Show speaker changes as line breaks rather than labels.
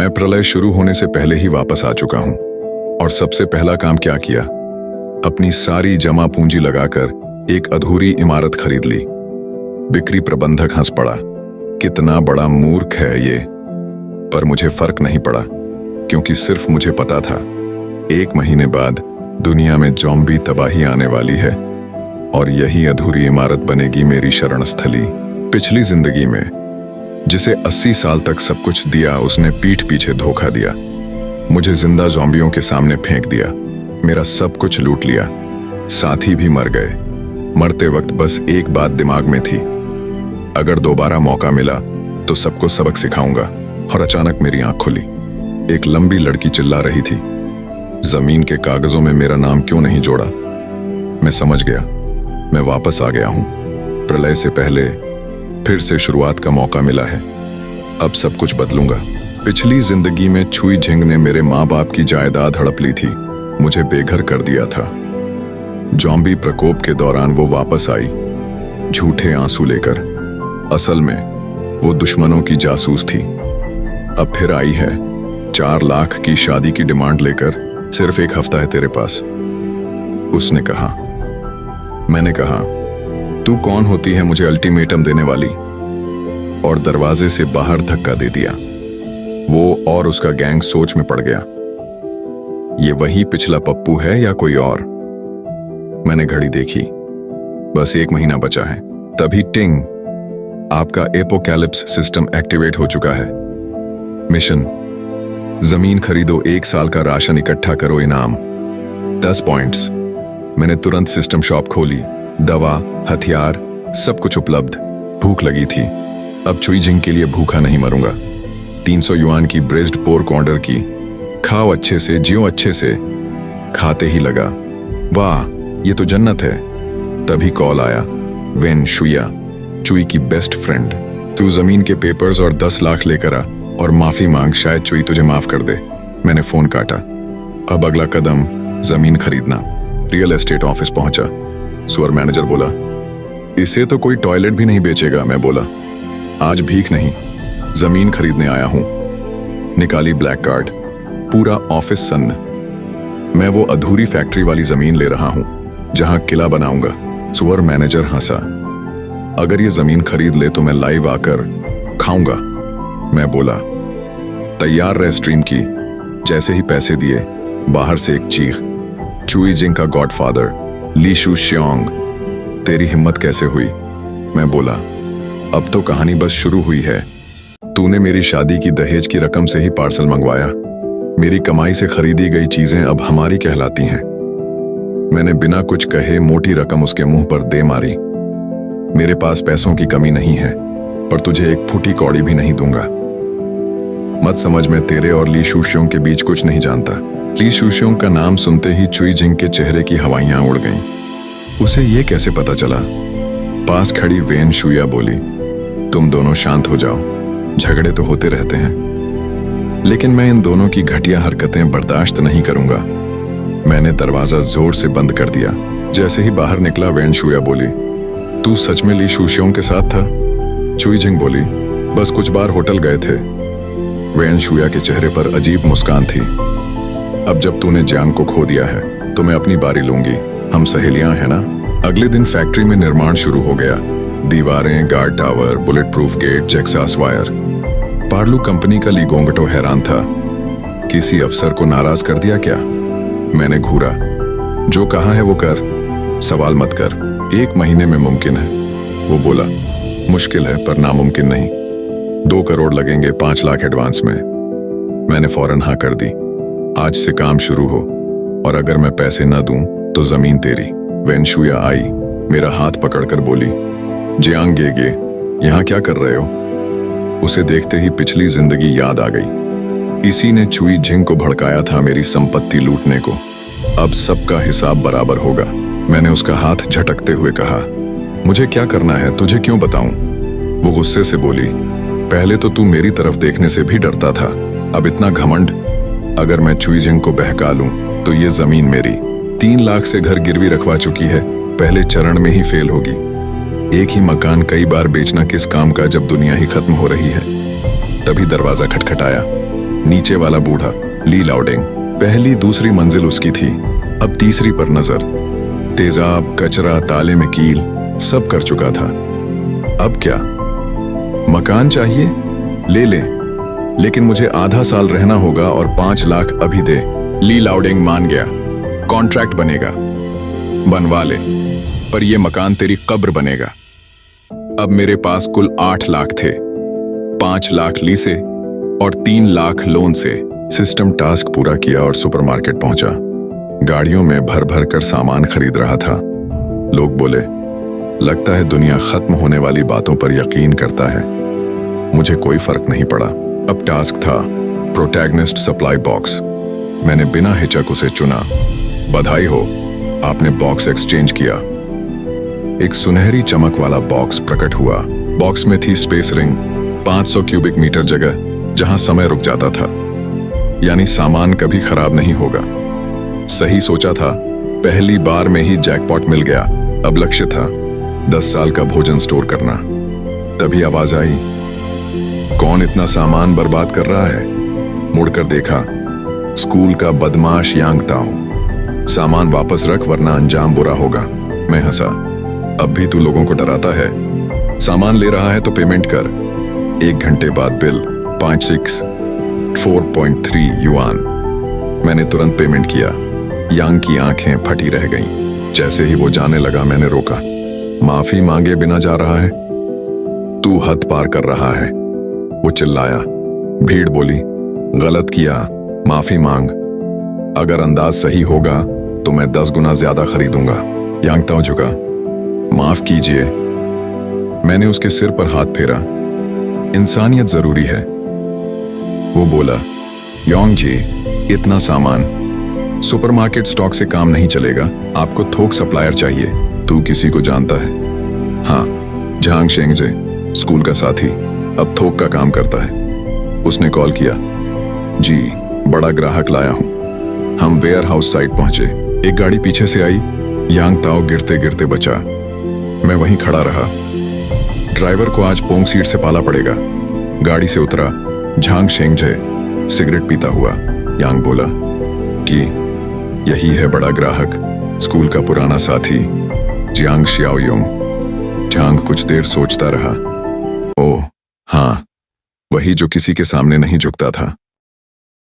मैं प्रलय शुरू होने से पहले ही वापस आ चुका हूं और सबसे पहला काम क्या किया, अपनी सारी जमा पूंजी लगाकर एक अधूरी इमारत खरीद ली। बिक्री प्रबंधक हंस पड़ा, कितना बड़ा मूर्ख है ये। पर मुझे फर्क नहीं पड़ा, क्योंकि सिर्फ मुझे पता था 1 महीने बाद दुनिया में ज़ॉम्बी तबाही आने वाली है और यही अधूरी इमारत बनेगी मेरी शरण स्थली। पिछली जिंदगी में जिसे 80 साल तक सब कुछ दिया, उसने पीठ पीछे धोखा दिया। मुझे जिंदा ज़ॉम्बियों के सामने फेंक दिया, मेरा सब कुछ लूट लिया, साथी भी मर गए। मरते वक्त बस एक बात दिमाग में थी, अगर दोबारा मौका मिला तो सबको सबक सिखाऊंगा। और अचानक मेरी आंख खुली। एक लंबी लड़की चिल्ला रही थी, जमीन के कागजों में मेरा नाम क्यों नहीं जोड़ा। मैं समझ गया, मैं वापस आ गया हूं। प्रलय से पहले फिर से शुरुआत का मौका मिला है। अब सब कुछ बदलूंगा। पिछली जिंदगी में छुई झिंग ने मेरे माँ बाप की जायदाद हड़प ली थी, मुझे बेघर कर दिया था। ज़ॉम्बी प्रकोप के दौरान वो वापस आई, झूठे आंसू लेकर। असल में वो दुश्मनों की जासूस थी। अब फिर आई है 4 लाख की शादी की डिमांड लेकर। सिर्फ 1 हफ्ता है तेरे पास, उसने कहा। मैंने कहा, तू कौन होती है मुझे अल्टीमेटम देने वाली? और दरवाजे से बाहर धक्का दे दिया। वो और उसका गैंग सोच में पड़ गया, ये वही पिछला पप्पू है या कोई और? मैंने घड़ी देखी, बस 1 महीना बचा है। तभी टिंग, आपका एपोकैलिप्स सिस्टम एक्टिवेट हो चुका है। मिशन, जमीन खरीदो, 1 साल का राशन इकट्ठा करो, इनाम 10 पॉइंट्स। मैंने तुरंत सिस्टम शॉप खोली, दवा, हथियार, सब कुछ उपलब्ध। भूख लगी थी, अब छुई झिंग के लिए भूखा नहीं मरूंगा। 300 युआन की ब्रेस्ड पोर्क ऑर्डर की। खाओ अच्छे से, जियो अच्छे से। खाते ही लगा, वाह ये तो जन्नत है। तभी कॉल आया, वेन शुया, चुई की बेस्ट फ्रेंड। तू जमीन के पेपर्स और 10 लाख लेकर आ और माफी मांग, शायद चुई तुझे माफ कर दे। मैंने फोन काटा। अब अगला कदम जमीन खरीदना। रियल एस्टेट ऑफिस पहुंचा। स्वर मैनेजर बोला, इसे तो कोई टॉयलेट भी नहीं बेचेगा। मैं बोला, आज भीख नहीं, जमीन खरीदने आया हूं। निकाली ब्लैक कार्ड, पूरा ऑफिस सन्न। मैं वो अधूरी फैक्ट्री वाली जमीन ले रहा हूं जहां किला बनाऊंगा। स्वर मैनेजर हंसा, अगर ये जमीन खरीद ले तो मैं लाइव आकर खाऊंगा। मैं बोला, तैयार रह स्ट्रीम की। जैसे ही पैसे दिए, बाहर से एक चीख, चुई झिंग का गॉडफादर ली शू श्योंग, तेरी हिम्मत कैसे हुई? मैं बोला, अब तो कहानी बस शुरू हुई है। तूने मेरी शादी की दहेज की रकम से ही पार्सल मंगवाया। मेरी कमाई से खरीदी गई चीजें अब हमारी कहलाती हैं। मैंने बिना कुछ कहे मोटी रकम उसके मुंह पर दे मारी। मेरे पास पैसों की कमी नहीं है, पर तुझे एक फूटी कौड़ी भी नहीं दूंगा। मत समझ मैं तेरे और ली शूशियोंग के बीच कुछ नहीं जानता। ली शूशियोंग का नाम सुनते ही चुई झिंग के चेहरे की हवाइयां उड़ गईं। उसे ये कैसे पता चला? पास खड़ी वेन शुया बोली, तुम दोनों शांत हो जाओ, झगड़े तो होते रहते हैं, लेकिन मैं इन दोनों की घटिया हरकतें बर्दाश्त नहीं करूंगा। मैंने दरवाजा जोर से बंद कर दिया। जैसे ही बाहर निकला, वेन शुया बोली, तू सच में ली शूशियोंग के साथ था? चुई झिंग बोली, बस कुछ बार होटल गए थे। वेन शुया के चेहरे पर अजीब मुस्कान थी। अब जब तूने जान को खो दिया है तो मैं अपनी बारी लूंगी। हम सहेलियां हैं ना। अगले दिन फैक्ट्री में निर्माण शुरू हो गया। दीवारें, guard tower, bullet proof gate, जेक्सास वायर। पार्लू कंपनी का ली गोंगटो हैरान था। किसी अफसर को नाराज कर दिया क्या? मैंने घूरा, जो कहा है वो कर, सवाल मत कर। 1 महीने में मुमकिन है। वो बोला, मुश्किल है पर नामुमकिन नहीं। 2 करोड़ लगेंगे, 5 लाख एडवांस में। मैंने फौरन हाँ कर दी। आज से काम शुरू हो, और अगर मैं पैसे न दूं तो जमीन तेरी। वेन शुया आई, मेरा हाथ पकड़कर बोली, जियांग गेगे, यहाँ क्या कर रहे हो? उसे देखते ही पिछली जिंदगी याद आ गई। इसी ने चुई झिंग को भड़काया था मेरी संपत्ति लूटने को। अब सबका हिसाब बराबर होगा। मैंने उसका हाथ झटकते हुए कहा, मुझे क्या करना है, तुझे क्यों बताऊं? वो गुस्से से बोली, पहले तो तू मेरी तरफ देखने से भी डरता था, अब इतना घमंड। अगर मैं चुई झिंग को बहका लूं तो ये जमीन मेरी 3 लाख से घर गिरवी रखवा चुकी है, पहले चरण में ही फेल होगी। एक ही मकान कई बार बेचना किस काम का जब दुनिया ही खत्म हो रही है। तभी दरवाजा खटखटाया। नीचे वाला बूढ़ा ली लाउडेंग। पहली दूसरी मंजिल उसकी थी, अब तीसरी पर नजर। तेजाब, कचरा, ताले में कील, सब कर चुका था। अब क्या? मकान चाहिए? ले ले, लेकिन मुझे आधा साल रहना होगा और 5 लाख अभी दे। ली लाउडेंग मान गया। कॉन्ट्रैक्ट बनेगा, बनवा ले, पर यह मकान तेरी कब्र बनेगा। अब मेरे पास कुल 8 लाख थे, 5 लाख लीसे और 3 लाख लोन से। सिस्टम टास्क पूरा किया और सुपरमार्केट पहुंचा। गाड़ियों में भर भर कर सामान खरीद रहा था। लोग बोले, लगता है दुनिया खत्म होने वाली बातों पर यकीन करता है। मुझे कोई फर्क नहीं पड़ा। अब टास्क था प्रोटैगनिस्ट सप्लाई बॉक्स। मैंने बिना हिचक उसे चुना। बधाई हो, आपने बॉक्स एक्सचेंज किया। एक सुनहरी चमक वाला बॉक्स प्रकट हुआ। बॉक्स में थी स्पेस रिंग, 500 क्यूबिक मीटर जगह जहां समय रुक जाता था, यानी सामान कभी खराब नहीं होगा। सही सोचा था, पहली बार में ही जैकपॉट मिल गया। अब लक्ष्य था 10 साल का भोजन स्टोर करना। तभी आवाज आई, कौन इतना सामान बर्बाद कर रहा है? मुड़कर देखा, स्कूल का बदमाश यांग ताओ। सामान वापस रख वरना अंजाम बुरा होगा। मैं हंसा, अब भी तू लोगों को डराता है? सामान ले रहा है तो पेमेंट कर। 1 घंटे बाद बिल 4.3 युआन। मैंने तुरंत पेमेंट किया। यांग की आंखें फटी रह गईं। जैसे ही वो जाने लगा मैंने रोका। माफी मांगे बिना जा रहा है? तू हद पार कर रहा है। वो चिल्लाया। भीड़ बोली, गलत किया, माफी मांग। अगर अंदाज सही होगा तो मैं 10 गुना ज्यादा खरीदूंगा। यांग ताओ झुका। माफ कीजिए। मैंने उसके सिर पर हाथ फेरा। इंसानियत जरूरी है। वो बोला, योंग जी, इतना सामान सुपरमार्केट स्टॉक से काम नहीं चलेगा। आपको थोक सप्लायर चाहिए। तू किसी को जानता है? हाँ, झांग शेंगजे, स्कूल का साथी, अब थोक का काम करता है। उसने कॉल किया। जी, बड़ा ग्राहक लाया हूं। हम वेयर हाउस साइट पहुंचे। एक गाड़ी पीछे से आई। यांग ताओ गिरते गिरते बचा। मैं वहीं खड़ा रहा। ड्राइवर को आज पोंग सीट से पाला पड़ेगा। गाड़ी से उतरा झांग शेंगजे, सिगरेट पीता हुआ। यांग बोला कि यही है बड़ा ग्राहक, स्कूल का पुराना साथी जियांग शियाओयुंग। झांग कुछ देर सोचता रहा। ओह हाँ, वही जो किसी के सामने नहीं झुकता था।